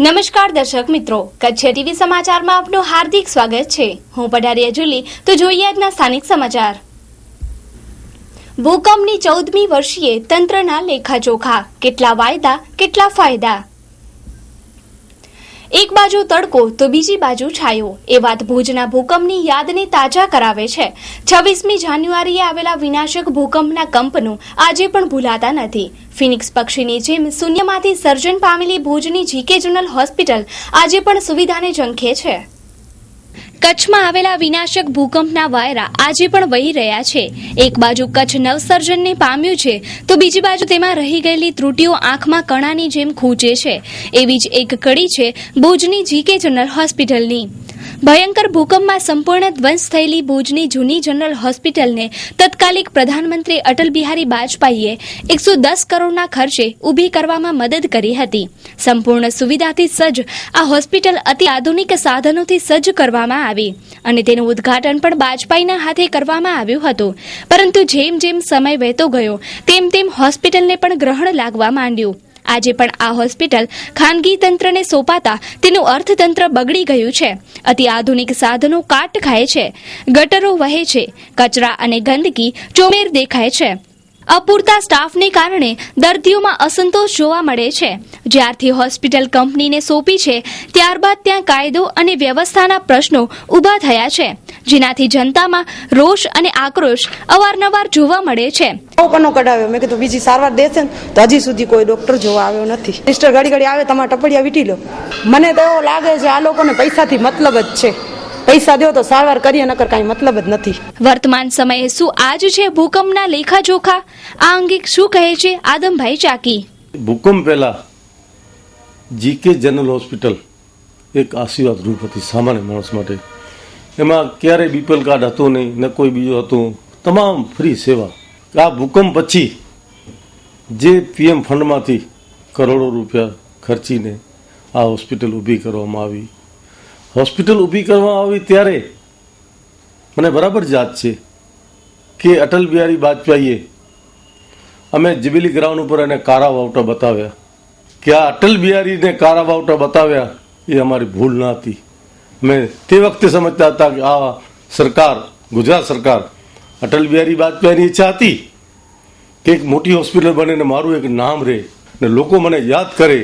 નમસ્કાર દર્શક મિત્રો, કચ્છ ટીવી સમાચારમાં આપનું હાર્દિક સ્વાગત છે। હું પઢારિયા જુલી। તો જોઈએ આજના સ્થાનિક સમાચાર। ભૂકંપની 14મી વર્ષીએ તંત્રના લેખાજોખા, કેટલા વાયદા કેટલા ફાયદા। એક બાજુ તડકો તો બીજી બાજુ છાયો, એ વાત ભુજના ભૂકંપની યાદને તાજા કરાવે છે। 26મી જાન્યુઆરીએ આવેલા વિનાશક ભૂકંપના કંપનો આજે પણ ભૂલાતા નથી। ફિનિક્સ પક્ષીની જેમ શૂન્યમાંથી સર્જન પામેલી ભુજની જીકે જનરલ હોસ્પિટલ આજે પણ સુવિધાને ઝંખે છે। કચ્છમાં આવેલા વિનાશક ભૂકંપના વાયરા આજે પણ વહી રહ્યા છે। એક બાજુ કચ્છ નવસર્જનને પામ્યું છે તો બીજી બાજુ તેમાં રહી ગયેલી ત્રુટીઓ આંખમાં કણાની જેમ ખૂંચે છે। એવી જ એક કડી છે ભુજની જીકે જનરલ હોસ્પિટલની। ભયંકર ભૂકંપમાં સંપૂર્ણ ધ્વંસ થયેલી ભુજની જૂની જનરલ હોસ્પિટલને તત્કાલિક પ્રધાનમંત્રી અટલ બિહારી વાજપેયીએ 110 કરોડના ખર્ચે ઊભી કરવામાં મદદ કરી હતી। સંપૂર્ણ સુવિધાથી સજ્જ આ હોસ્પિટલ અતિ આધુનિક સાધનોથી સજ્જ કરવામાં આવી અને તેનું ઉદ્ઘાટન પણ વાજપેયીના હાથે કરવામાં આવ્યું હતું। પરંતુ જેમ જેમ સમય વહેતો ગયો તેમ તેમ હોસ્પિટલને પણ ગ્રહણ લાગવા માંડ્યું। આજે પણ આ હોસ્પિટલ ખાનગી તંત્રને સોંપાતા તેનું અર્થતંત્ર બગડી ગયું છે। અતિ આધુનિક સાધનો કાટ ખાય છે, ગટરો વહે છે, કચરા અને ગંદકી ચોમેર દેખાય છે। અપૂરતા સ્ટાફને કારણે દર્દીઓમાં અસંતોષ જોવા મળે છે। જ્યારથી હોસ્પિટલ કંપનીને સોંપી છે ત્યારબાદ ત્યાં કાયદો અને વ્યવસ્થાના પ્રશ્નો ઊભા થયા છે, જેનાથી જનતામાં રોષ અને આક્રોશ અવારનવાર જોવા મળે છે। કઢાવ્યો મેં કીધું બીજી સારવાર દેશે ને તો હજી સુધી કોઈ ડોક્ટર જોવા આવ્યો નથી। સિસ્ટર ઘડી ઘડી આવે, તમારા ટપડિયા વીટી લો। મને તો એવો લાગે છે આ લોકોને પૈસાથી મતલબ જ છે, પૈસા દો તો સારવાર કરીએ, નકર કાંઈ મતલબ જ નથી। વર્તમાન સમયે શું આજ છે ભૂકંપના લેખાજોખા? આ અંગે શું કહે છે આદમભાઈ ચાકી? ભૂકંપ પહેલા જીકે જનરલ હોસ્પિટલ એક આશીર્વાદ રૂપ હતી સામાન્ય માણસ માટે। એમાં ક્યારેય બીપીએલ કાર્ડ હતું નહીં, ને કોઈ બીજું હતું, તમામ ફ્રી સેવા। આ ભૂકંપ પછી જે પીએમ ફંડમાંથી કરોડો રૂપિયા ખર્ચીને આ હોસ્પિટલ ઊભી કરવામાં આવી, હોસ્પિટલ ઊભી કરવામાં આવી ત્યારે મને બરાબર યાદ છે કે અટલ બિહારી વાજપેયીએ અમે જીબીલી ગ્રાઉન્ડ ઉપર એને કારા વાવટા બતાવ્યા કે આ અટલ બિહારીને કારા વાવટા બતાવ્યા એ અમારી ભૂલ ન હતી। અમે તે વખતે સમજતા હતા કે આ સરકાર, ગુજરાત સરકાર, અટલ બિહારી વાજપેયીની ઈચ્છા હતી કે એક મોટી હોસ્પિટલ બને ને મારું એક નામ રહે ને લોકો મને યાદ કરે।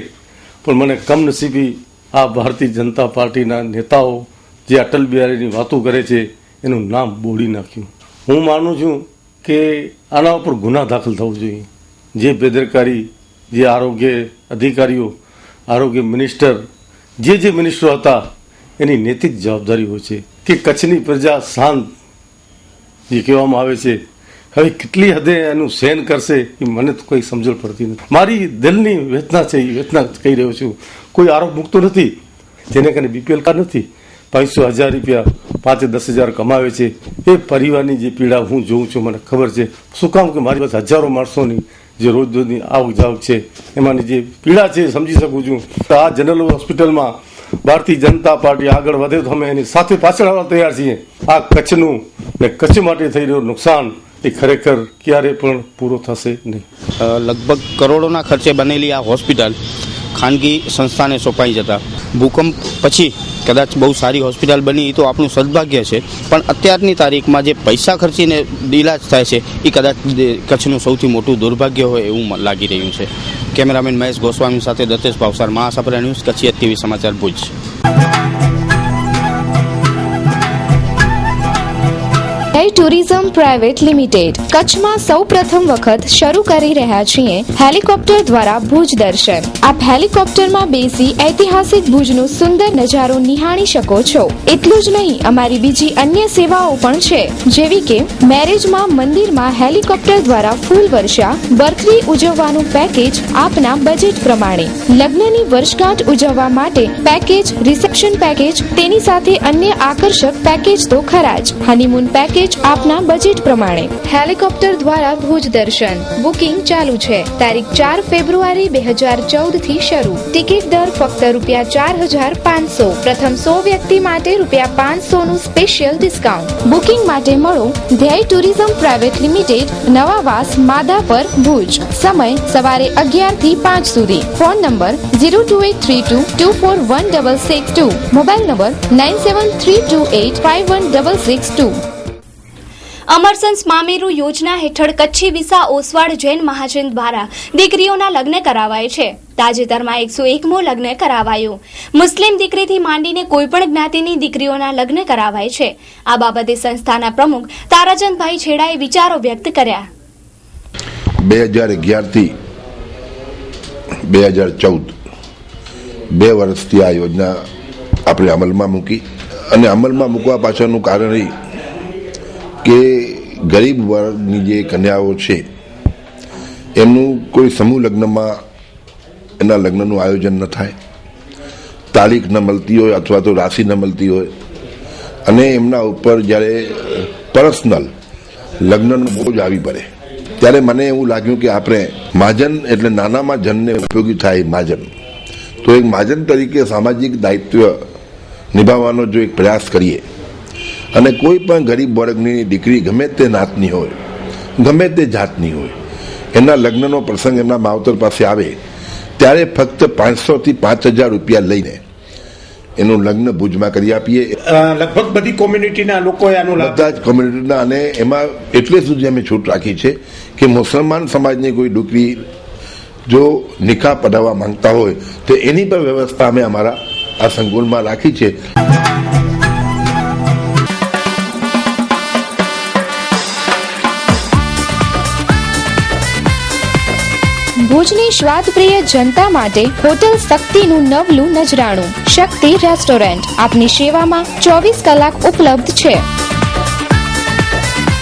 પણ મને કમનસીબી આ ભારતીય જનતા પાર્ટીના નેતાઓ જે અટલ બિહારીની વાતો કરે છે એનું નામ બોળી નાખ્યું। હું માનું છું કે આના ઉપર ગુના દાખલ થવો જોઈએ। જે બેદરકારી, જે આરોગ્ય અધિકારીઓ, આરોગ્ય મિનિસ્ટર, જે મિનિસ્ટરો હતા એની નૈતિક જવાબદારી હોય છે કે કચ્છની પ્રજા શાંત જે કહેવામાં આવે છે હવે કેટલી હદે એનું સહન કરશે એ મને તો કોઈ સમજણ પડતી નથી। મારી દિલની વેદના છે, એ વેદના કહી રહ્યો છું। કોઈ આરોપ મૂકતો નથી, જેને કારણે બીપીએલ કાર્ડ નથી, 500,000 રૂપિયા 5-10,000 કમાવે છે, એ પરિવારની જે પીડા હું જોઉં છું મને ખબર છે। શું કામ કે મારી પાસે હજારો માણસોની જે રોજની આવક જાવક છે એમાંની જે પીડા છે સમજી શકું છું। આ જનરલ હોસ્પિટલમાં ભારતીય જનતા પાર્ટી આગળ વધે તો અમે એની સાથે પાછળ આવવા તૈયાર છીએ। આ કચ્છનું ને કચ્છ માટે થઈ રહ્યું નુકસાન એ ખરેખર ક્યારે પણ પૂરો થશે નહીં। લગભગ કરોડોના ખર્ચે બનેલી આ હોસ્પિટલ ખાનગી સંસ્થાને સોંપાઈ જતા ભૂકંપ પછી કદાચ બહુ સારી હોસ્પિટલ બની તો આપણું સદભાગ્ય છે, પણ અત્યારની તારીખમાં જે પૈસા ખર્ચીને ઇલાજ થાય છે એ કદાચ કચ્છનું સૌથી મોટું દુર્ભાગ્ય હોય એવું લાગી રહ્યું છે। કેમેરામેન મહેશ ગોસ્વામી સાથે દત્તેશ ભાવસાર, મહાસાપરા ન્યૂઝ, કચ્છી ટીવી સમાચાર, ભુજ। ટુરિઝમ પ્રાઇવેટ લિમિટેડ કચ્છમાં સૌ પ્રથમ વખત શરૂ કરી રહ્યા છીએ હેલિકોપ્ટર દ્વારા ભુજ દર્શન। આપ હેલિકોપ્ટરમાં બેસી ઐતિહાસિક ભુજનો સુંદર નજારો નિહાળી શકો છો। એટલું જ નહીં, અમારી બીજી અન્ય સેવાઓ પણ છે, જેવી કે મેરેજમાં મંદિરમાં હેલિકોપ્ટર દ્વારા ફૂલ વર્ષા, બર્થડે ઉજવવાનું પેકેજ આપના બજેટ પ્રમાણે, લગ્નની વર્ષગાંઠ ઉજવવા માટે પેકેજ, રિસેપ્શન પેકેજ, તેની સાથે અન્ય આકર્ષક પેકેજ તો ખરા જ, હનીમૂન પેકેજ પેકેજ આપના બજેટ પ્રમાણે. હેલિકોપ્ટર દ્વારા ભુજ દર્શન બુકિંગ ચાલુ છે. તારીખ 4 ફેબ્રુઆરી 2014 થી શરૂ. ટિકિટ દર ફક્ત ₹4,500. પ્રથમ 100 વ્યક્તિ માટે ₹500 નું સ્પેશિયલ ડિસ્કાઉન્ટ. બુકિંગ માટે મળો ધ્યેય tourism private limited, Navavas, Madhapar, Bhuj. સમય સવારે 11 થી 5 સુધી. Phone number 02832241662. Mobile number 9732851662. અમરસન્સ મામેરુ યોજના હેઠળ કચ્છી વિસા ઓસવાડ જૈન મહાજન દ્વારા દીકરીઓના લગ્ન કરાવાય છે. તાજેતરમાં 101મો લગ્ન કરાવાયો. મુસ્લિમ દીકરીથી માંડીને કોઈપણ જ્ઞાતિની દીકરીઓના લગ્ન કરાવાય છે. આ બાબતે સંસ્થાના પ્રમુખ તારાચંદભાઈ છેડાએ વિચારો વ્યક્ત કર્યા. 2011 થી 2014 2 વર્ષથી આ યોજના આપણે અમલમાં મૂકી અને અમલમાં મૂકવા પાછળનું કારણ એ કે ગરીબ વર્ગની જે કન્યાઓ છે એમનું કોઈ સમૂહ લગ્નમાં એના લગ્નનું આયોજન ન થાય, તારીખ ન મળતી હોય અથવા તો રાશિ ન મળતી હોય અને એમના ઉપર જ્યારે પર્સનલ લગ્નનો બોજ આવી પડે ત્યારે મને એવું લાગ્યું કે આપણે મહાજન એટલે નાનામાં જનને ઉપયોગી થાય મહાજન, તો એક મહાજન તરીકે સામાજિક દાયિત્વ નિભાવવાનો જો એક પ્રયાસ કરીએ અને કોઈ પણ ગરીબ વર્ગની દીકરી ગમે તે નાતની હોય, ગમે તે જાતની હોય, એના લગ્નનો પ્રસંગ એમના માવતર પાસે આવે ત્યારે ફક્ત 500 થી 5,000 રૂપિયા લઈને એનું લગ્ન ભુજમાં કરી આપીએ. લગભગ બધી કોમ્યુનિટીના લોકોએ આનું લાભ, બધા જ કોમ્યુનિટીના, અને એમાં એટલે સુધી અમે છૂટ રાખી છે કે મુસલમાન સમાજની કોઈ દીકરી જો નિકાહ પઢાવવા માંગતા હોય તો એની પણ વ્યવસ્થા અમે અમારા આ સંકુલમાં રાખી છે. ભુજની સ્વાદપ્રિય જનતા માટે હોટલ શક્તિનું નવલું નજરાણું. શક્તિ રેસ્ટોરન્ટ આપની સેવામાં 24 કલાક ઉપલબ્ધ છે.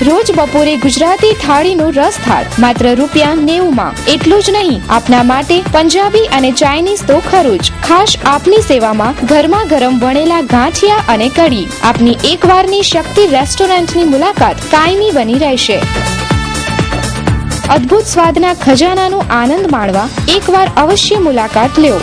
રોજ બપોરે ગુજરાતી થાળીનો રસ થાળ માત્ર ₹90. એટલું જ નહીં, આપના માટે પંજાબી અને ચાઇનીઝ તો ખરું જ. ખાસ આપની સેવામાં ગરમા ગરમ વણેલા ગાંઠિયા અને કઢી. આપની એકવારની શક્તિ રેસ્ટોરન્ટની મુલાકાત કાયમી બની રહેશે. અદ્ભુત સ્વાદના ખજાનાનો આનંદ માણવા એકવાર અવશ્ય મુલાકાત લ્યો.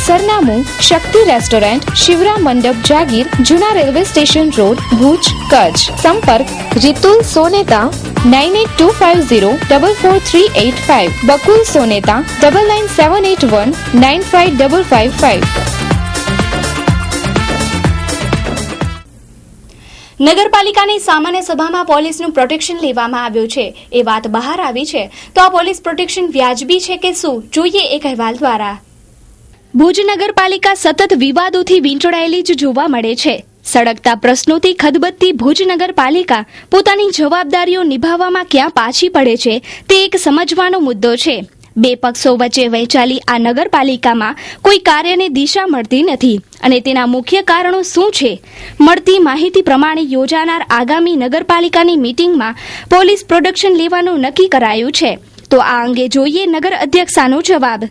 સરનામું શક્તિ રેસ્ટોરન્ટ, શિવરામ મંડપ, જાગીર, જૂના railway station road, Bhuj, Kutch. સંપર્ક રીતુલ સોનેતા 9825044385, બકુલ સોનેતા 9978195555. નગરપાલિકાની સામાન્ય સભામાં પોલીસનું પ્રોટેક્શન લેવામાં આવ્યું છે એ વાત બહાર આવી છે, તો આ પોલીસ પ્રોટેક્શન વ્યાજબી છે કે શું, જોઈએ એક અહેવાલ દ્વારા. ભુજ નગરપાલિકા સતત વિવાદોથી વીંટળાયેલી જ જોવા મળે છે. સળગતા પ્રશ્નોથી ખદબદતી ભુજ નગરપાલિકા પોતાની જવાબદારીઓ નિભાવવામાં ક્યાં પાછી પડે છે તે એક સમજવાનો મુદ્દો છે. બે પક્ષો વચ્ચે વહેંચાયેલી આ નગરપાલિકામાં કોઈ કાર્યને દિશા મળતી નથી અને તેના મુખ્ય કારણો શું છે? મળતી માહિતી પ્રમાણે યોજાનાર આગામી નગરપાલિકાની મીટિંગમાં પોલીસ પ્રોટેક્શન લેવાનું નક્કી કરાયું છે. તો આ અંગે જોઈએ નગર અધ્યક્ષાનો જવાબ.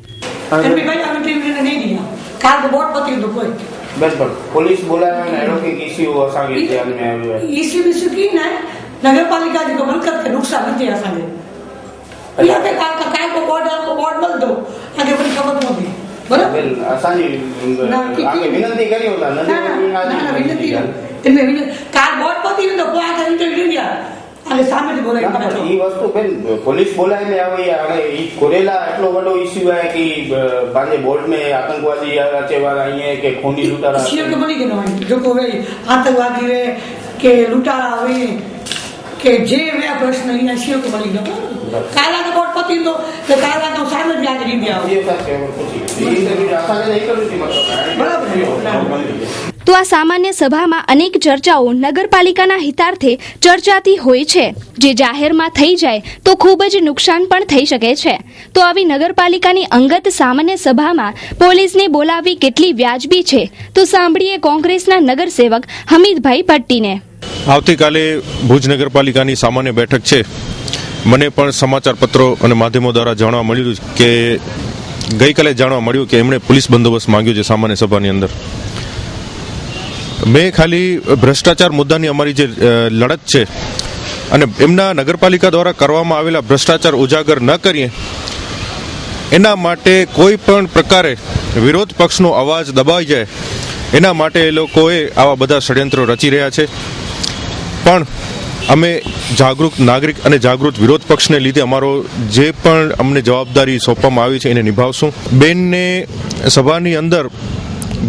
पुलिस बोला है ना कि इश्यू असांखे ध्यान में आयो है. इश्यू की ना नगरपालिका जो बंद करके नुकसान थी असांखे. या के काय को बोर्ड बंद दो आगे पण खबर नथी. बराबर असांजी आगे विनंती करी होता ना विनंती इनमें विनंती कार बोर्ड पती तो को आगे इंटरव्यू दिया અને સામે બોલાય ઈ વસ્તુ બેન પોલીસ બોલાય મે આવે અને ઈ કોરેલા એટલો બધો ઇશ્યુ है कि बांधे बोर्ड में आतंकवादी अचेवाला आए के खूनी लुटारा इश्यू के बनी के न जो को वे आतंकवादी रे के लुटारा हुए के जे वे प्रश्न इन इश्यू के बनी न काला के बोर्ड पति तो काला तो सामे भी आगे दिया ये सच है पूछी इंटरव्यू आसाने नहीं करू थी मतलब बराबर. તો આ સામાન્ય સભામાં અનેક ચર્ચાઓ નગરપાલિકાના હિતાર્થે ચર્ચાતી હોય છે, જે જાહેરમાં થઈ જાય તો ખૂબ જ નુકસાન પણ થઈ શકે છે. તો આવી નગરપાલિકાની અંગત સામાન્ય સભામાં પોલીસને બોલાવવી કેટલી વ્યાજબી છે, તો સાંભળીએ કોંગ્રેસના નગરસેવક હમીદભાઈ ભટ્ટીને. આવતીકાલે ભુજ નગરપાલિકાની સામાન્ય બેઠક છે. મને પણ સમાચાર પત્રો અને માધ્યમો દ્વારા જાણવા મળ્યું કે ગઈકાલે જાણવા મળ્યું કે એમણે પોલીસ બંદોબસ્ત માંગ્યો છે સામાન્ય સભાની અંદર. મેં ખાલી ભ્રષ્ટાચાર મુદ્દાની અમારી જે લડત છે અને એમના નગરપાલિકા દ્વારા કરવામાં આવેલા ભ્રષ્ટાચાર ઉજાગર ન કરીએ એના માટે કોઈ પણ પ્રકારે વિરોધ પક્ષનો અવાજ દબાઈ જાય એના માટે એ લોકોએ આવા બધા ષડયંત્રો રચી રહ્યા છે. પણ અમે જાગૃત નાગરિક અને જાગૃત વિરોધ પક્ષને લીધે અમારો જે પણ અમને જવાબદારી સોંપવામાં આવી છે એને નિભાવશું. બેનને સભાની અંદર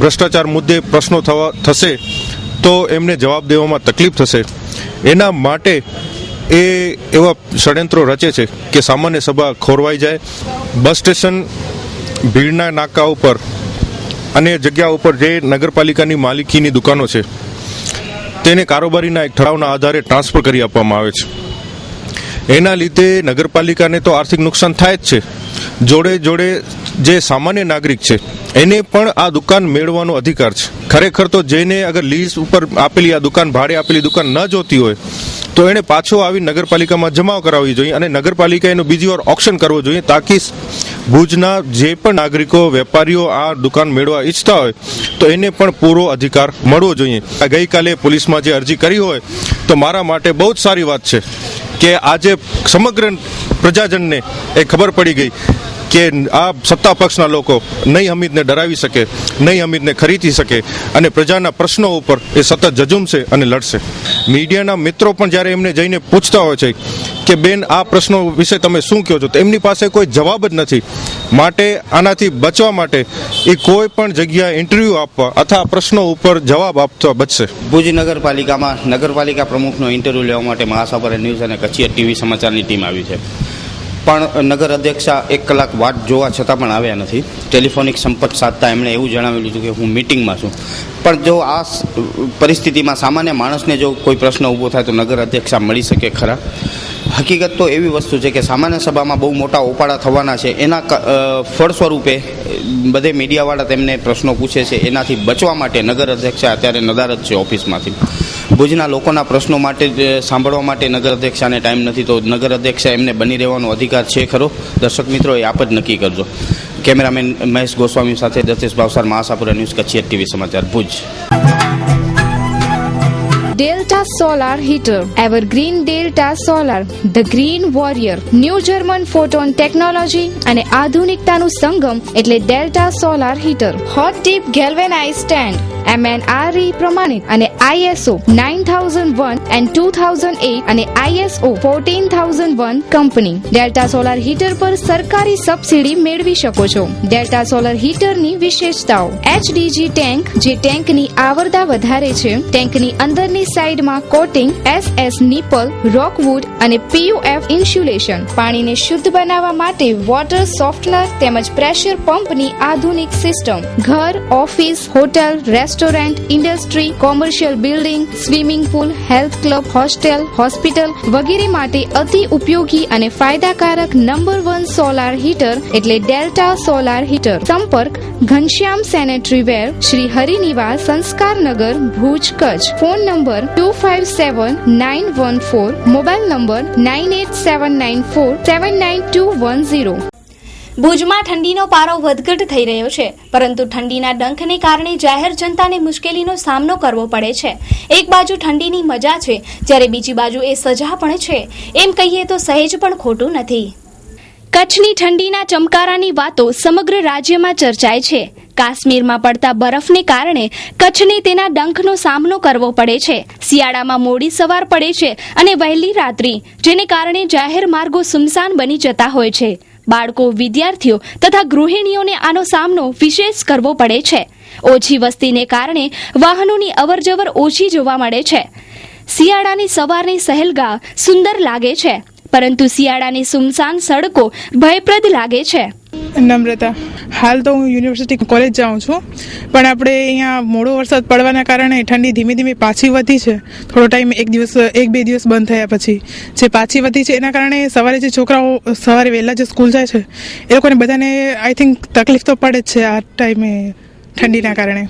ભ્રષ્ટાચાર મુદ્દે પ્રશ્નો થશે તો એમને જવાબ દેવામાં તકલીફ થશે. એના માટે એ એવા ષડયંત્રો રચે છે કે સામાન્ય સભા ખોરવાઈ જાય. બસ સ્ટેશન, ભીડના નાકા ઉપર અને જગ્યા ઉપર જે નગરપાલિકાની માલિકીની દુકાનો છે તેને કારોબારીના એક ઠરાવના આધારે ટ્રાન્સફર કરી આપવામાં આવે છે. એના લીધે નગરપાલિકાને તો આર્થિક નુકસાન થાય જ છે, જોડે જોડે જે સામાન્ય નાગરિક છે એને પણ આ દુકાન મેળવવાનો અધિકાર છે. ખરેખર તો જેને અગર લીઝ ઉપર આપેલી આ દુકાન, ભાડે આપેલી દુકાન ન જોતી હોય તો એને પાછો આવી નગરપાલિકામાં જમા કરાવવી જોઈએ અને નગરપાલિકા એનું બીજી વાર ઓક્શન કરવો જોઈએ, તાકી ભુજના જે પણ નાગરિકો, વેપારીઓ આ દુકાન મેળવવા ઈચ્છતા હોય તો એને પણ પૂરો અધિકાર મળવો જોઈએ. ગઈકાલે પોલીસમાં જે અરજી કરી હોય તો મારા માટે બહુ જ સારી વાત છે કે આજે સમગ્ર પ્રજાજનને એ ખબર પડી ગઈ કે આ સત્તા પક્ષના લોકો નહીં હમીદને ડરાવી શકે, નહીં હમીદને ખરીદી શકે અને પ્રજાના પ્રશ્નો ઉપર એ સતત ઝઝૂમશે અને લડશે. મીડિયાના મિત્રો પણ જ્યારે એમને જઈને પૂછતા હોય છે કે બેન આ પ્રશ્નો વિશે તમે શું કહો છો, તો એમની પાસે કોઈ જવાબ જ નથી. માટે આનાથી બચવા માટે એ કોઈ પણ જગ્યાએ ઇન્ટરવ્યૂ આપવા અથવા પ્રશ્નો ઉપર જવાબ આપવા બચશે. ભુજ નગરપાલિકામાં નગરપાલિકા પ્રમુખનો ઇન્ટરવ્યૂ લેવા માટે મહાસાગર ન્યૂઝ અને કચ્છી ટીવી સમાચારની ટીમ આવી છે, પણ નગર અધ્યક્ષા 1 કલાક વાટ જોવા છતાં પણ આવ્યા નથી. ટેલિફોનિક સંપર્ક સાધતા એમણે એવું જણાવેલું હતું કે હું મિટિંગમાં છું. પણ જો આ પરિસ્થિતિમાં સામાન્ય માણસને જો કોઈ પ્રશ્ન ઊભો થાય તો નગર અધ્યક્ષા મળી શકે ખરા? હકીકત તો એવી વસ્તુ છે કે સામાન્ય સભામાં બહુ મોટા ઓપાડા થવાના છે, એના ફળ સ્વરૂપે બધે મીડિયાવાળા તેમને પ્રશ્નો પૂછે છે. એનાથી બચવા માટે નગર અધ્યક્ષા અત્યારે નદારદ છે ઓફિસમાંથી. ભુજના લોકોના પ્રશ્નો માટે સાંભળવા માટે નગર અધ્યક્ષાને ટાઈમ નથી, તો નગર અધ્યક્ષા એમને બની રહેવાનો અધિકાર છે ખરો? દર્શક મિત્રો એ આપ જ નક્કી કરજો. કેમેરામેન મહેશ ગોસ્વામી સાથે દત્તેશ ભાવસાર, મહાસાગર ન્યૂઝ, કચ્છી ટીવી સમાચાર, Bhuj. Delta Solar Heater, Evergreen Delta Solar, The Green Warrior, New German Photon Technology અને આધુનિકતાનું સંગમ એટલે Delta Solar Heater. Hot Dip Galvanized Stand, MNRE પ્રમાણિત અને ISO 9001 and 2008 અને ISO 14001 company. Delta Solar Heater પર સરકારી સબસિડી મેળવી શકો છો. Delta Solar Heater ની વિશેષતાઓ: HDG ટેન્ક, જે ટેન્કની આવરદા વધારે છે. ટેન્કની અંદરની સાઈડમાં કોટિંગ, SS નિપલ, રોકવુડ અને PUF ઇન્સ્યુલેશન. પાણીને શુદ્ધ બનાવવા માટે વોટર સોફ્ટનર તેમજ પ્રેશર પંપની આધુનિક સિસ્ટમ. ઘર, office, hotel, restaurant, industry, commercial building, swimming pool, health club, hostel, hospital વગેરે માટે અતિ ઉપયોગી અને ફાયદાકારક નંબર 1 સોલાર હીટર એટલે ડેલ્ટા સોલાર હીટર. સંપર્ક Ghanshyam sanitary ware, Shri Harinivas, Sanskarnagar, Bhuj, Kutch. Phone number 257914, mobile number 9879479210. ભુજમાં ઠંડીનો પારો વધઘટ થઈ રહ્યો છે, પરંતુ ઠંડીના ડંખને કારણે જાહેર જનતાને મુશ્કેલીનો સામનો કરવો પડે છે. એક બાજુ ઠંડીની મજા છે, જ્યારે બીજી બાજુ એ સજા પણ છે. એમ કહીએ તો સહેજ પણ ખોટું નથી. કચ્છની ઠંડીના ચમકારાની વાતો સમગ્ર રાજ્યમાં ચર્ચાય છે. કાશ્મીરમાં પડતા બરફને કારણે કચ્છને તેના ડંખનો સામનો કરવો પડે છે. શિયાળામાં મોડી સવાર પડે છે અને વહેલી રાત્રિ, જેને કારણે જાહેર માર્ગો સુમસાન બની જતા હોય છે. બાળકો, વિદ્યાર્થીઓ તથા ગૃહિણીઓને આનો સામનો વિશેષ કરવો પડે છે. ઓછી વસ્તીને કારણે વાહનોની અવરજવર ઓછી જોવા મળે છે. શિયાળાની સવારની સહેલગાહ સુંદર લાગે છે, પરંતુ શિયાળાની સુમસાન સડકો ભયપ્રદ લાગે છે. નમ્રતા, હાલ તો હું યુનિવર્સિટી કોલેજ જાઉં છું, પણ આપણે અહીંયા મોડો વરસાદ પડવાના કારણે ઠંડી ધીમે ધીમે પાછી વધી છે. થોડો ટાઈમ 1-2 દિવસ બંધ થયા પછી જે પાછી વધી છે, એના કારણે સવારે જે છોકરાઓ સવારે વહેલા જે સ્કૂલ જાય છે એ લોકોને બધાને આઈ થિંક તકલીફ તો પડે જ છે આ ટાઈમે ઠંડીના કારણે.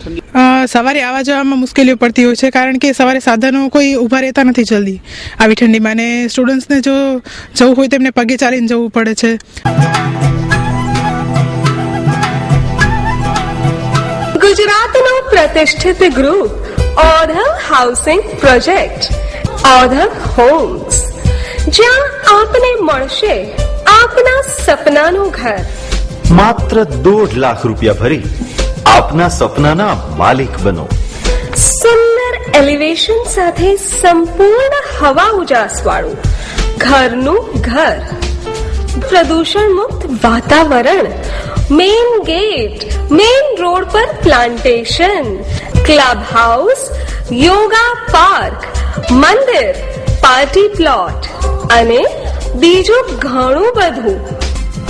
સવારે આવવા જવામાં મુશ્કેલીઓ પડતી હોય છે, કારણ કે સવારે સાધનો કોઈ ઊભા રહેતા નથી જલ્દી આવી ઠંડીમાં, અને સ્ટુડન્ટ્સને જો જવું હોય તો એમને પગે ચાલીને જવું પડે છે. ગુજરાતનું પ્રતિષ્ઠિત ગ્રુપ ઓધવ હાઉસિંગ પ્રોજેક્ટ, ઓધવ હોમ્સ, જ્યાં આપને મળશે આપના સપનાનું ઘર. માત્ર 1.5 લાખ રૂપિયા ભરી આપના સપનાના માલિક બનો. સુંદર એલિવેશન સાથે સંપૂર્ણ હવા ઉજાસ વાળું ઘરનું ઘર, પ્રદૂષણ મુક્ત વાતાવરણ, મેઇન ગેટ, મેઇન રોડ પર plantation, club house, yoga park, મંદિર, પાર્ટી પ્લોટ અને બીજું ઘણું બધું.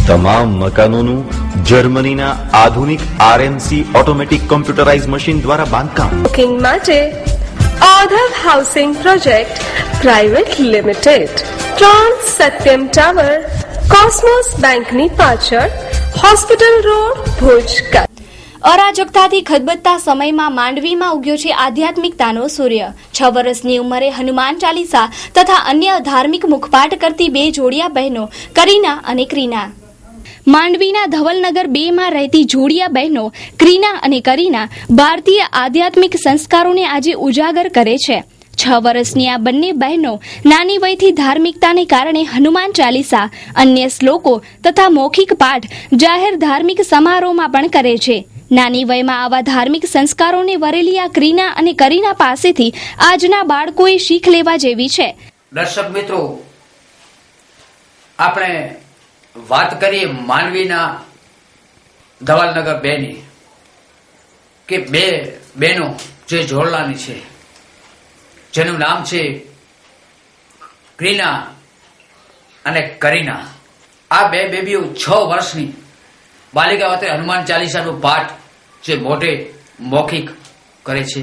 તમામ મકાનોનું જર્મનીના આધુનિક આરએમસી ઓટોમેટિક કોમ્પ્યુટરાઇઝ મશીન દ્વારા બાંધકામ. બુકિંગ માટે Odhav housing project private limited, 3 Satyam tower, Cosmos બેંકની પાછળ, હોસ્પિટલ રોડ, ભુજ. અરાજકતાથી ખદબદતા સમયમાં માંડવીમાં ઉગ્યો છે આધ્યાત્મિકતાનો સૂર્ય. 6 વર્ષની ઉંમરે હનુમાન ચાલીસા તથા અન્ય ધાર્મિક મુખપાઠ કરતી 2 જોડિયા બહેનો કરીના અને ક્રીના. માંડવીના ધવલનગર 2 માં રહેતી જોડિયા બહેનો ક્રીના અને કરીના ભારતીય આધ્યાત્મિક સંસ્કારોને આજે ઉજાગર કરે છે. 6 વર્ષની આ બંને બહેનો નાની વયથી ધાર્મિકતાને કારણે હનુમાન ચાલીસા, અન્ય શ્લોકો તથા મૌખિક પાઠ જાહેર ધાર્મિક સમારોહમાં પણ કરે છે. નાની વયમાં આવા ધાર્મિક સંસ્કારોને વરેલી આ ક્રીના અને કરીના પાસેથી આજના બાળકોએ શીખ લેવા જેવી છે. દર્શક મિત્રો, આપણે વાત કરીએ માંડવીના ધવલનગર 2 ની, કે 2 બહેનો જે જોડલાની છે, જેનું નામ છે ક્રીના અને કરીના. આ 2 બેબીઓ 6 વર્ષની બાલિકા વખતે હનુમાન ચાલીસાનું પાઠ જે મોઢે મૌખિક કરે છે.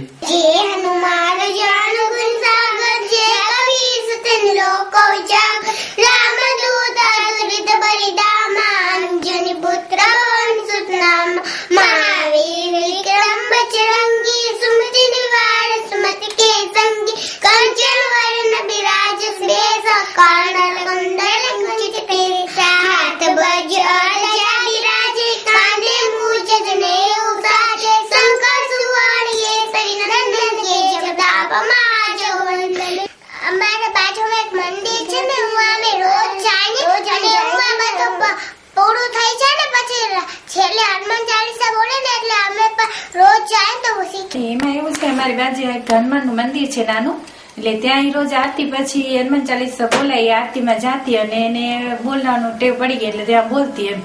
એમાં એવું છે, અમારી બાજુ એક હનુમાનનું મંદિર છે નાનું, એટલે ત્યાં રોજ આરતી પછી હનુમાન ચાલીસા બોલાય, આરતીમાં જાતી અને એને બોલવાનું ટેવ પડી ગઈ, એટલે ત્યાં બોલતી એમ.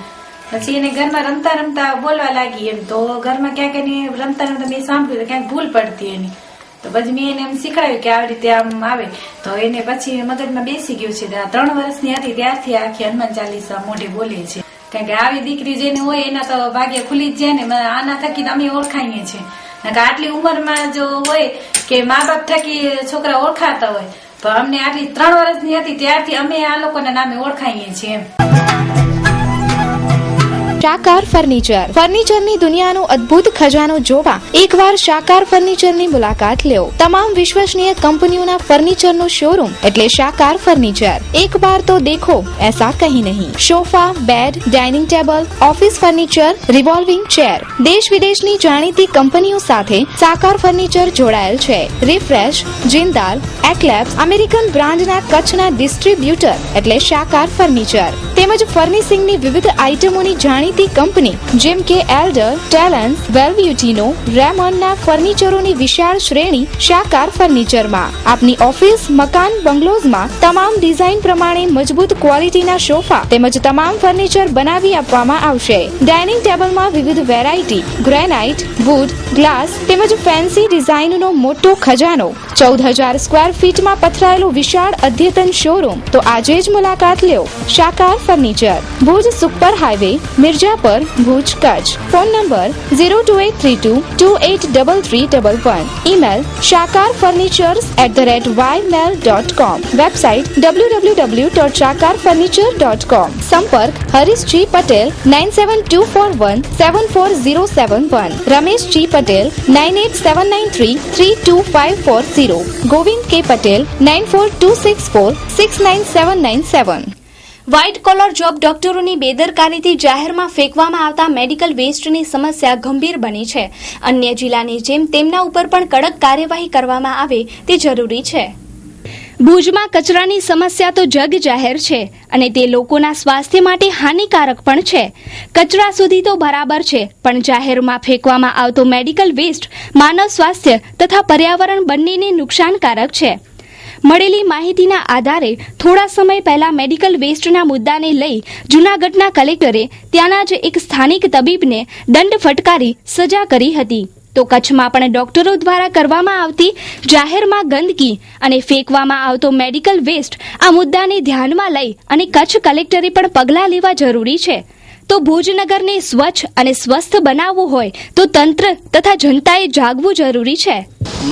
પછી એને ઘરમાં રમતા રમતા બોલવા લાગી એમ, તો ઘરમાં ક્યાંક એની રમતા રમતા મેં સાંભળ્યું ક્યાંક ભૂલ પડતી એની, તો પછી મેં એને એમ શીખવાડ્યું કે આવી રીતે આમ આવે, તો એને પછી મગજમાં બેસી ગયું છે. 3 વર્ષની હતી ત્યારથી આખી હનુમાન ચાલીસા મોઢે બોલે છે. કારણ કે આવી દીકરી જેને હોય એના તો ભાગ્ય ખુલી જ જાય ને, આના થકી અમે ઓળખાઈએ છીએ. આટલી ઉંમરમાં જો હોય કે મા બાપ થકી છોકરા ઓળખાતા હોય, તો અમને આટલી 3 વર્ષની હતી ત્યારથી અમે આ લોકોના નામે ઓળખાઈએ છીએ. શાકાર ફર્નિચર, ફર્નિચરની દુનિયાનો અદ્ભુત ખજાનો જોવા એકવાર શાકાર ફર્નિચરની મુલાકાત લો. તમામ વિશ્વસનીય કંપનીઓના ફર્નિચરનો શોરૂમ એટલે શાકાર ફર્નિચર. એક બાર તો દેખો એસા કहीं નહીં. Sofa, bed, dining table, office furniture, revolving chair, દેશ વિદેશની જાણીતી કંપનીઓ સાથે શાકાર ફર્નિચર જોડાયેલ છે. રિફ્રેશ, જિંદાલ, એક્લેબ્સ, અમેરિકન બ્રાન્ડના કચ્છના ડિસ્ટ્રીબ્યુટર એટલે શાકાર ફર્નિચર. તેમજ ફર્નિશિંગની વિવિધ આઇટમોની જાણીતી કંપની જેમ કે એલ્ડર, ટેલન્સ, વેલ્બ્યુટીનો, રેમોનના ફર્નિચરોની વિશાળ શ્રેણી શાકાર ફર્નિચરમાં. આપની ઓફિસ, મકાન, બંગલોઝમાં તમામ ડિઝાઇન પ્રમાણે મજબૂત ક્વોલિટીના સોફા તેમજ તમામ ફર્નિચર બનાવી આપવામાં આવશે. ડાઇનિંગ ટેબલમાં વિવિધ વેરાયટી, ગ્રેનાઇટ, વુડ, ગ્લાસ તેમજ ફેન્સી ડિઝાઇનનો મોટો ખજાનો. 14,000 સ્ક્વેર ફીટમાં પથરાયેલું વિશાળ અદ્યતન શોરૂમ. તો આજે જ મુલાકાત લો. Shakar furniture, Bhuj super highway, Mirjapar, Bhuj, Kutch. Phone number 02832283311. Email shakarfurnitures@ymail.com. Website www.shakarfurniture.com. સંપર્ક હરીશજી પટેલ 9724174071, રમેશજી પટેલ 9879332540, ગોવિંદ કે પટેલ 9426469797. વ્હાઇટ કોલર જોબ ડોક્ટરોની બેદરકારીથી જાહેરમાં ફેંકવામાં આવતા મેડિકલ વેસ્ટની સમસ્યા ગંભીર બની છે. અન્ય જિલ્લાની જેમ તેમના ઉપર પણ કડક કાર્યવાહી કરવામાં આવે તે જરૂરી છે. ભુજમાં કચરાની સમસ્યા તો જગ જાહેર છે અને તે લોકોના સ્વાસ્થ્ય માટે હાનિકારક પણ છે. કચરા સુધી તો બરાબર છે, પણ જાહેરમાં ફેંકવામાં આવતો મેડિકલ વેસ્ટ માનવ સ્વાસ્થ્ય તથા પર્યાવરણ બંનેને નુકસાનકારક છે. મળેલી માહિતીના આધારે થોડા સમય પહેલા મેડિકલ વેસ્ટના મુદ્દાને લઈ જૂનાગઢના કલેક્ટરે ત્યાંના જ એક સ્થાનિક તબીબને દંડ ફટકારી સજા કરી હતી. તો કચ્છમાં પણ ડોક્ટરો દ્વારા કરવામાં આવતી જાહેરમાં ગંદકી અને ફેંકવામાં આવતો મેડિકલ વેસ્ટ આ મુદ્દાને ધ્યાનમાં લઈ અને કચ્છ કલેક્ટરે પણ પગલાં લેવા જરૂરી છે. તો ભુજનગરને સ્વચ્છ અને સ્વસ્થ બનાવવું હોય તો તંત્ર તથા જનતાએ જાગવું જરૂરી છે.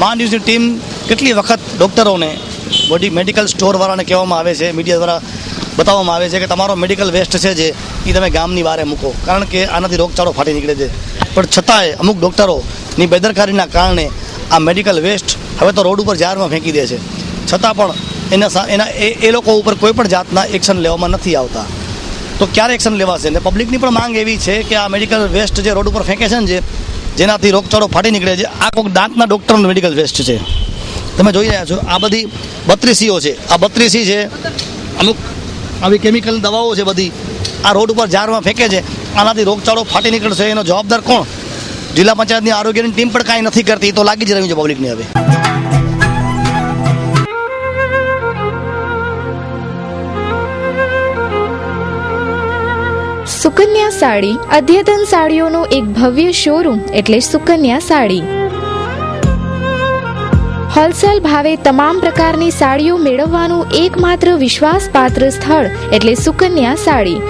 મા ન્યૂઝની ટીમ કેટલી વખત ડોક્ટરોને બોડી મેડિકલ સ્ટોર વાળાને કહેવામાં આવે છે, મીડિયા દ્વારા બતાવવામાં આવે છે કે તમારો મેડિકલ વેસ્ટ છે જે એ તમે ગામની બહાર મૂકો, કારણ કે આનાથી રોગચાળો ફાટી નીકળે છે. પણ છતાંય અમુક ડોક્ટરોની બેદરકારીના કારણે આ મેડિકલ વેસ્ટ હવે તો રોડ ઉપર જાહેરમાં ફેંકી દે છે. છતાં પણ એ લોકો ઉપર કોઈ પણ જાતના એક્શન લેવામાં નથી આવતા. તો ક્યારે એક્શન લેવાશે? ને પબ્લિકની પણ માંગ એવી છે કે આ મેડિકલ વેસ્ટ જે રોડ ઉપર ફેંકે છે ને જેનાથી રોગચાળો ફાટી નીકળે છે, આ કોઈક દાંતના ડૉક્ટરનો મેડિકલ વેસ્ટ છે. તમે જોઈ રહ્યા છો આ બધી 32 છે. આ 32 છે, અમુક આવી કેમિકલ દવાઓ છે, બધી આ રોડ ઉપર જારમાં ફેંકે છે. આનાથી રોગચાળો ફાટી નીકળશે, એનો જવાબદાર કોણ? જિલ્લા પંચાયતની આરોગ્યની ટીમ પણ કાંઈ નથી કરતી, તો લાગી જ રહ્યું છે પબ્લિકને. હવે સુકન્યા સાડી અદ્યતન સાડીઓનો એક ભવ્ય શોરૂમ એટલે સુકન્યા સાડી. હોલસેલ ભાવે તમામ પ્રકારની સાડીઓ મેળવવાનું એકમાત્ર વિશ્વાસપાત્ર સ્થળ એટલે સુકન્યા સાડી.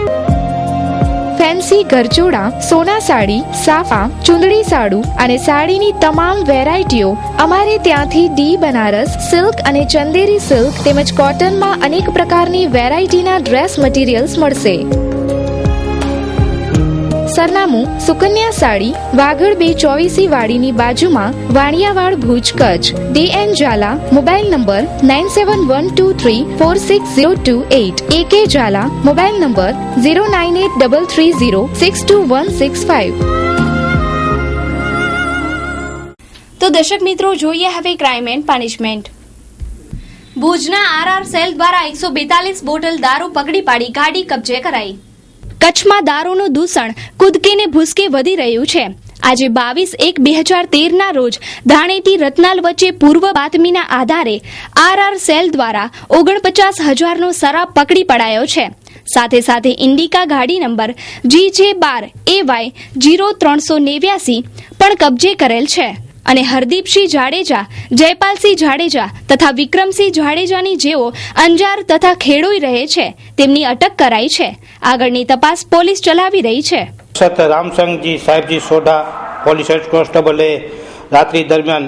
ફેન્સી ગરચોડા, સોના સાડી, સાફા, ચુંદડી સાડુ અને સાડીની તમામ વેરાયટીઓ અમારે ત્યાંથી ડી બનારસ સિલ્ક અને ચંદેરી સિલ્ક તેમજ કોટનમાં અનેક પ્રકારની વેરાયટીના ડ્રેસ મટીરિયલ્સ મળશે. સરનામું સુકન્યા સાડી, વાગડ 224 વાડીની બાજુમાં, Vaniyavad, Bhuj, Kutch. DN Jhala, mobile number 9712346028. AK Jhala, mobile number 09833062165. તો દર્શક મિત્રો, જોઈએ હવે ક્રાઇમ એન્ડ પનિશમેન્ટ. ભુજના RR સેલ દ્વારા 142 બોટલ દારૂ પકડી પાડી ગાડી કબજે કરાઈ. કચ્છમાં દારૂનું દૂષણ કૂદકે ને ભૂસકે વધી રહ્યું છે. આજે 22/1/2013 રોજ ધાણેટી રતનાલ વચ્ચે પૂર્વ બાતમીના આધારે RR સેલ દ્વારા 49,000નો શરાબ પકડી પડાયો છે. સાથે સાથે ઇન્ડિકા ગાડી નંબર GJ12AY0389 પણ કબજે કરેલ છે અને હરદીપસિંહ જાડેજા, જયપાલસિંહ જાડેજા તથા વિક્રમસિંહ જાડેજાની જેઓ અંજાર તથા ખેડોઈ રહે છે તેમની અટક કરાઈ છે. આગળની તપાસ પોલીસ ચલાવી રહી છે. રામસંગજી સાહેબજી સોઢા પોલીસ હેડ કોન્સ્ટેબલે રાત્રિ દરમિયાન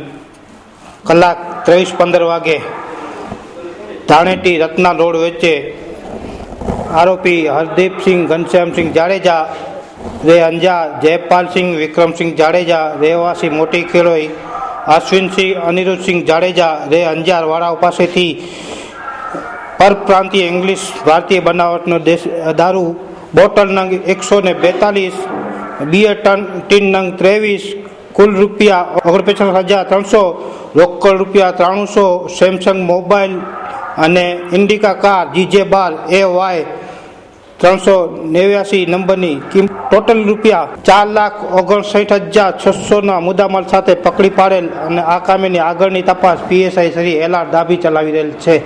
કલાક 23:15 વાગે ધાણેટી રત્ના રોડ વચ્ચે આરોપી હરદીપસિંહ ઘનશ્યામસિંહ જાડેજા રે અંજાર, જયપાલસિંહ વિક્રમસિંહ જાડેજા રહેવાસી મોટી ખેડોઈ, અશ્વિનસિંહ અનિરુદ્ધસિંહ જાડેજા રે અંજાર વાળાઓ પાસેથી પરપ્રાંતીય ઇંગ્લિશ ભારતીય બનાવટનો દારૂ બોટલ નંગ 142, બિયર ટીન નંગ 23, કુલ રૂપિયા 49,300, રોકડ રૂપિયા 9300, સેમસંગ મોબાઈલ અને ઇન્ડિકા કાર GJ12AY389 નંબરની કિંમત ટોટલ રૂપિયા 4,59,600ના મુદ્દામાલ સાથે પકડી પાડેલ અને આ કામેની આગળની તપાસ PSI શ્રી LR ડાભી ચલાવી રહેલ છે.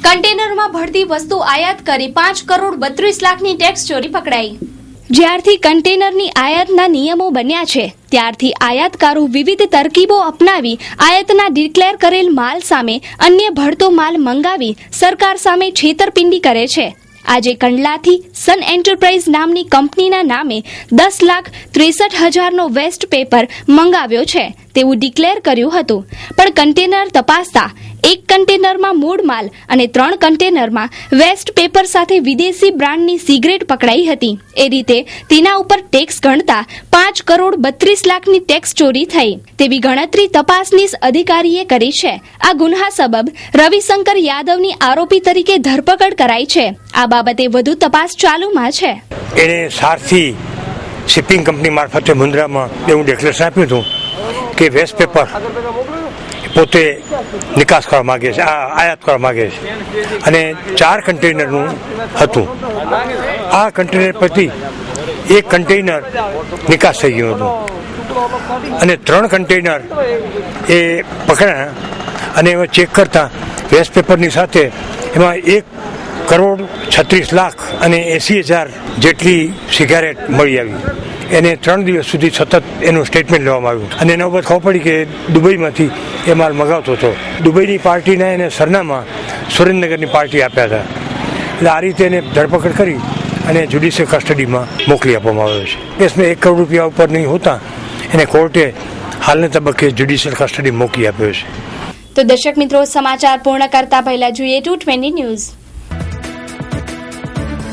કન્ટેનરમાં ભળતી વસ્તુ આયાત કરી 5,32 લાખની ટેક્સ ચોરી પકડાઈ. જ્યારથી કન્ટેનરની આયાતના નિયમો બન્યા છે ત્યારથી આયાતકારો વિવિધ તરકીબો અપનાવી આયાતના ડિક્લેર કરેલ માલ સામે અન્ય ભળતો માલ મંગાવી સરકાર સામે છેતરપિંડી કરે છે. આજે કંડલાથી સન એન્ટરપ્રાઇઝ નામની કંપનીના નામે 10,63,000નો વેસ્ટ પેપર મંગાવ્યો છે તેવું ડિક્લેર કર્યું હતું, પણ કન્ટેનર તપાસતા 1 કન્ટેનરમાં મૂળ માલ અને 3 કન્ટેનરમાં વેસ્ટ પેપર સાથે વિદેશી બ્રાન્ડની સિગરેટ પકડાઈ હતી. એ રીતે તેના ઉપર ટેક્સ ગણતા 5 કરોડ 32 લાખની ટેક્સ ચોરી થઈ તેવી ગણતરી તપાસનીશ અધિકારીએ કરી છે. આ ગુન્હા સબબ રવિશંકર યાદવની આરોપી તરીકે ધરપકડ કરાઈ છે. આ બાબતે વધુ તપાસ ચાલુમાં છે. એને સારથી શિપિંગ કંપની મારફતે મુન્દ્રામાં એવું ડિક્લેરેશન આપ્યું હતું કે વેસ્ટ પેપર પોતે નિકાસ કરવા માગે છે, આયાત કરવા માગે છે અને 4 કન્ટેનરનું હતું. આ કન્ટેનર પરથી 1 કન્ટેનર નિકાસ થઈ ગયું હતું અને 3 કન્ટેનર એ પકડ્યા અને એમાં ચેક કરતા વેસ્ટ પેપરની સાથે એમાં 1 કરોડ 36 લાખ અને 80,000 જેટલી સિગારેટ મળી આવી. એને 3 દિવસ સુધી સતત એનું સ્ટેટમેન્ટ લેવામાં આવ્યું અને એના ઉપર ખબર પડી કે દુબઈમાંથી એ માલ મગાવતો હતો. દુબઈની પાર્ટીના એને સરનામા સુરેન્દ્રનગરની પાર્ટી આપ્યા હતા. એટલે આ રીતે એને ધરપકડ કરી અને જ્યુડિશિયલ કસ્ટડીમાં મોકલી આપવામાં આવ્યો છે. કેસમાં 1 કરોડ રૂપિયા ઉપર નહીં હોતા એને કોર્ટે હાલના તબક્કે જ્યુડિશિયલ કસ્ટડી મોકલી આપ્યો છે. તો દર્શક મિત્રો, સમાચાર પૂર્ણ કરતા પહેલા જોઈએ 220 ન્યૂઝ.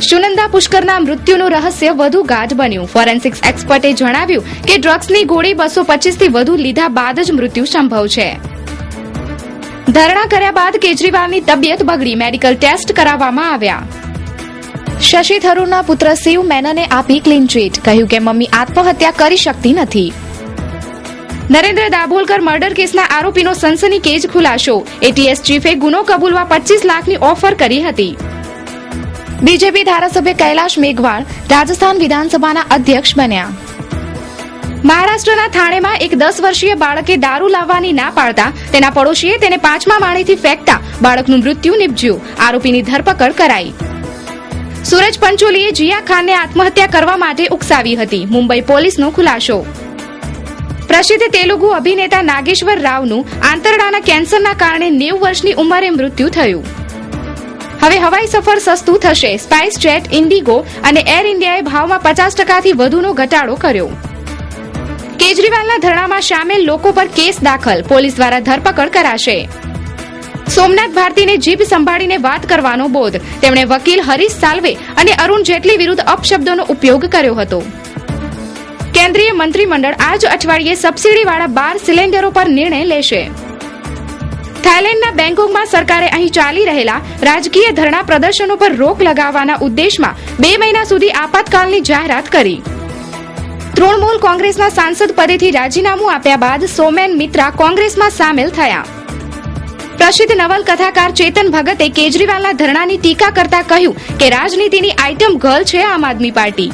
સુનંદા પુષ્કરના મૃત્યુનું રહસ્ય વધુ ગાઢ બન્યું. ફોરેન્સિક્સ એક્સપર્ટે જણાવ્યું કે ડ્રગ્સની ગોળી 225 થી વધુ લીધા બાદ જ મૃત્યુ સંભવ છે. ધરણા કર્યા બાદ કેજરીવાલની તબિયત બગડી, મેડિકલ ટેસ્ટ કરાવવામાં આવ્યા. શશી થરૂરના પુત્ર શિવ મેનને આપી ક્લીન ચીટ, કહ્યું કે મમ્મી આત્મહત્યા કરી શકતી નથી. નરેન્દ્ર દાભોલકર મર્ડર કેસના આરોપીનો સનસનીખેજ ખુલાસો, એટીએસ ચીફે ગુનો કબૂલવા 25 લાખની ઓફર કરી હતી. બીજેપી ધારાસભ્ય કૈલાશ મેઘવાળ રાજસ્થાન વિધાનસભાના અધ્યક્ષ બન્યા. મહારાષ્ટ્રના થાણેમાં એક 10 વર્ષીય બાળકે દારૂ લાવવાની ના પાડતા તેના પડોશીએ તેને 5મા માળેથી ફેંકતા બાળકનું મૃત્યુ નિપજ્યું. આરોપીની ધરપકડ કરાઈ. સુરજ પંચોલીએ જિયા ખાનને આત્મહત્યા કરવા માટે ઉકસાવી હતી. મુંબઈ પોલીસનો ખુલાસો. પ્રસિદ્ધ તેલુગુ અભિનેતા નાગેશ્વર રાવનું આંતરડાના કેન્સરના કારણે 90 વર્ષની ઉંમરે મૃત્યુ થયું. હવે હવાઈ સફર સસ્તું થશે. સ્પાઇસ જેટ, ઇન્ડિગો અને એર ઇન્ડિયાએ ભાવમાં 50%થી વધુનો ઘટાડો કર્યો. કેજરીવાલના ધરણામાં સામેલ લોકો પર કેસ દાખલ, પોલીસ દ્વારા ધરપકડ કરાશે. સોમનાથ ભારતીને જીભ સંભાળીને વાત કરવાનો બોધ, તેમણે વકીલ હરીશ સાલ્વે અને અરુણ જેટલી વિરુદ્ધ અપશબ્દોનો ઉપયોગ કર્યો હતો. કેન્દ્રીય મંત્રીમંડળ આ જ અઠવાડિયે સબસિડીવાળા 12 સિલિન્ડરો પર નિર્ણય લેશે. થાઇલેન્ડના બેંકોકમાં સરકારે અહીં ચાલી રહેલા રાજકીય ધરણા પ્રદર્શનો પર રોક લગાવવાના ઉદ્દેશમાં 2 મહિના સુધી આપાતકાલની જાહેરાત કરી. તૃણમૂલ કોંગ્રેસના સાંસદ પદેથી રાજીનામું આપ્યા બાદ સોમેન મિત્રા કોંગ્રેસમાં સામેલ થયા. પ્રસિદ્ધ નવલકથાકાર ચેતન ભગતે કેજરીવાલના ધરણાની ટીકા કરતા કહ્યું કે રાજનીતિની આઇટમ ગર્લ છે આમ આદમી પાર્ટી.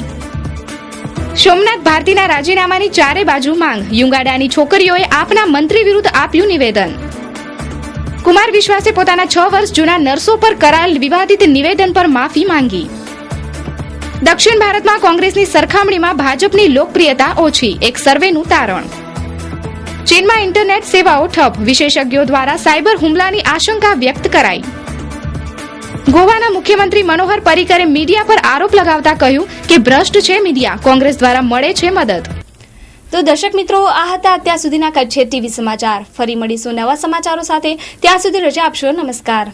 સોમનાથ ભારતીના રાજીનામાની ચારે બાજુ માંગ, યુંગાડાની છોકરીઓએ આપના મંત્રી વિરુદ્ધ આપ્યું નિવેદન. કુમાર વિશ્વાસે પોતાના 6 વર્ષ જૂના નર્સો પર કરાયેલ વિવાદિત નિવેદન પર માફી માંગી. દક્ષિણ ભારતમાં કોંગ્રેસની સરખામણીમાં ભાજપની લોકપ્રિયતા ઓછી, એક સર્વેનું તારણ. ચીનમાં ઇન્ટરનેટ સેવાઓ ઠપ, વિશેષજ્ઞો દ્વારા સાયબર હુમલાની આશંકા વ્યક્ત કરાઈ. ગોવાના મુખ્યમંત્રી મનોહર પર્રિકરે મીડિયા પર આરોપ લગાવતા કહ્યું કે ભ્રષ્ટ છે મીડિયા, કોંગ્રેસ દ્વારા મળે છે મદદ. તો દર્શક મિત્રો, આ હતા અત્યાર સુધીના કચ્છ ટીવી સમાચાર. ફરી મળીશું નવા સમાચારો સાથે. ત્યાં સુધી રજા આપશો. નમસ્કાર.